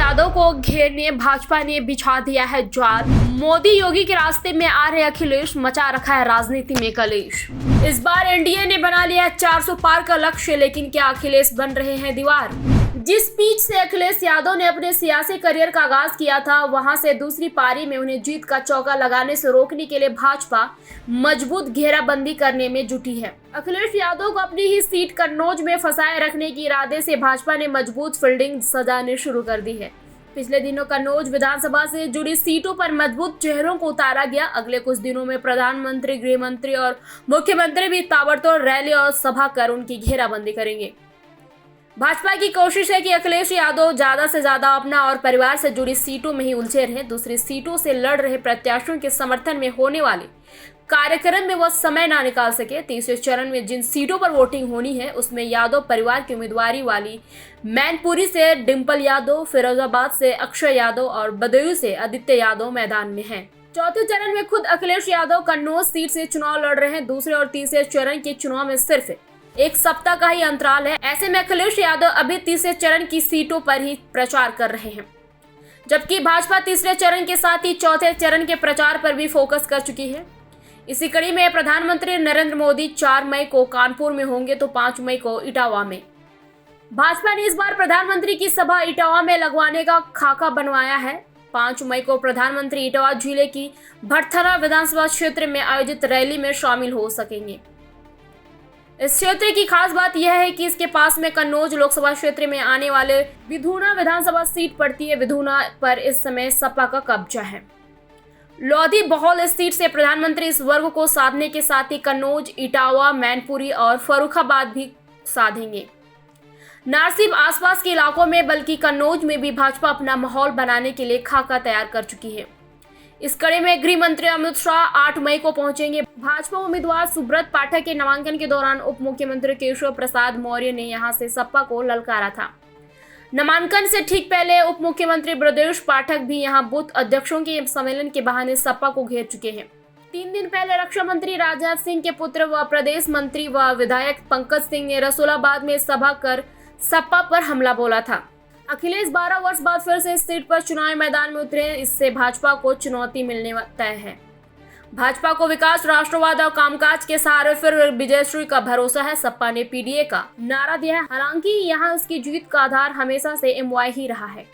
यादव को घेरने भाजपा ने बिछा दिया है जाल। मोदी योगी के रास्ते में आ रहे अखिलेश, मचा रखा है राजनीति में कलेश। इस बार एनडीए ने बना लिया 400 पार का लक्ष्य, लेकिन क्या अखिलेश बन रहे हैं दीवार? जिस पिच से अखिलेश यादव ने अपने सियासी करियर का आगाज किया था, वहां से दूसरी पारी में उन्हें जीत का चौका लगाने से रोकने के लिए भाजपा मजबूत घेराबंदी करने में जुटी है। अखिलेश यादव को अपनी ही सीट कन्नौज में फंसाए रखने के इरादे से भाजपा ने मजबूत फील्डिंग सजाने शुरू कर दी है। पिछले दिनों कन्नौज विधानसभा से जुड़ी सीटों पर मजबूत चेहरों को उतारा गया। अगले कुछ दिनों में प्रधानमंत्री, गृह मंत्री और मुख्यमंत्री भी ताबड़तोड़ रैली और सभा कर उनकी घेराबंदी करेंगे। भाजपा की कोशिश है कि अखिलेश यादव ज्यादा से ज्यादा अपना और परिवार से जुड़ी सीटों में ही उलझे रहे। दूसरी सीटों से लड़ रहे प्रत्याशियों के समर्थन में होने वाले कार्यक्रम में वह समय ना निकाल सके। तीसरे चरण में जिन सीटों पर वोटिंग होनी है, उसमें यादव परिवार की उम्मीदवारी वाली मैनपुरी से डिंपल यादव, फिरोजाबाद से अक्षय यादव और बदायूं से आदित्य यादव मैदान में हैं। चौथे चरण में खुद अखिलेश यादव कन्नौज सीट से चुनाव लड़ रहे हैं। दूसरे और तीसरे चरण के चुनाव में सिर्फ एक सप्ताह का ही अंतराल है। ऐसे में अखिलेश यादव अभी तीसरे चरण की सीटों पर ही प्रचार कर रहे हैं, जबकि भाजपा तीसरे चरण के साथ ही चौथे चरण के प्रचार पर भी फोकस कर चुकी है। इसी कड़ी में प्रधानमंत्री नरेंद्र मोदी 4 मई को कानपुर में होंगे तो 5 मई को इटावा में। भाजपा ने इस बार प्रधानमंत्री की सभा इटावा में लगवाने का खाका बनवाया है। 5 मई को प्रधानमंत्री इटावा जिले की भटथरा विधानसभा क्षेत्र में आयोजित रैली में शामिल हो सकेंगे। इस क्षेत्र की खास बात यह है कि इसके पास में कन्नौज लोकसभा क्षेत्र में आने वाले विधूना विधानसभा सीट पड़ती है। विधूना पर इस समय सपा का कब्जा है। लोधी बहौल सीट से प्रधानमंत्री इस वर्ग को साधने के साथ ही कन्नौज, इटावा, मैनपुरी और फर्रुखाबाद भी साधेंगे। न सिर्फ आसपास के इलाकों में बल्कि कन्नौज में भी भाजपा अपना माहौल बनाने के लिए खाका तैयार कर चुकी है। इस कड़ी में गृह मंत्री अमित शाह 8 मई को पहुंचेंगे। भाजपा उम्मीदवार सुब्रत पाठक के नामांकन के दौरान उप मुख्यमंत्री केशव प्रसाद मौर्य ने यहां से सपा को ललकारा था। नामांकन से ठीक पहले उप मुख्यमंत्री ब्रजेश पाठक भी यहां बूथ अध्यक्षों के सम्मेलन के बहाने सपा को घेर चुके हैं। 3 दिन पहले रक्षा मंत्री राजनाथ सिंह के पुत्र व प्रदेश मंत्री व विधायक पंकज सिंह ने रसूलाबाद में सभा कर सपा पर हमला बोला था। अखिलेश 12 वर्ष बाद फिर से इस सीट पर चुनावी मैदान में उतरे। इससे भाजपा को चुनौती मिलने तय है। भाजपा को विकास, राष्ट्रवाद और कामकाज के सहारे फिर विजयश्री का भरोसा है। सपा ने पीडीए का नारा दिया है। हालांकि यहां उसकी जीत का आधार हमेशा से एमवाई ही रहा है।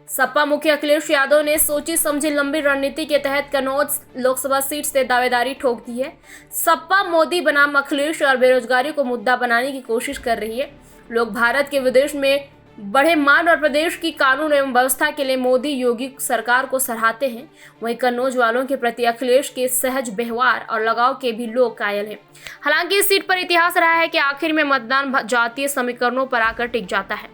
सपा मुखिया अखिलेश यादव ने सोची समझी लंबी रणनीति के तहत कन्नौज लोकसभा सीट से दावेदारी ठोक दी है। सपा मोदी बनाम अखिलेश और बेरोजगारी को मुद्दा बनाने की कोशिश कर रही है। लोग भारत के विदेश में बढ़े मान और प्रदेश की कानून एवं व्यवस्था के लिए मोदी योगी सरकार को सराहते हैं। वहीं कन्नौज वालों के प्रति अखिलेश के सहज व्यवहार और लगाव के भी लोग कायल हैं। हालांकि इस सीट पर इतिहास रहा है कि आखिर में मतदान जातीय समीकरणों पर आकर टिक जाता है।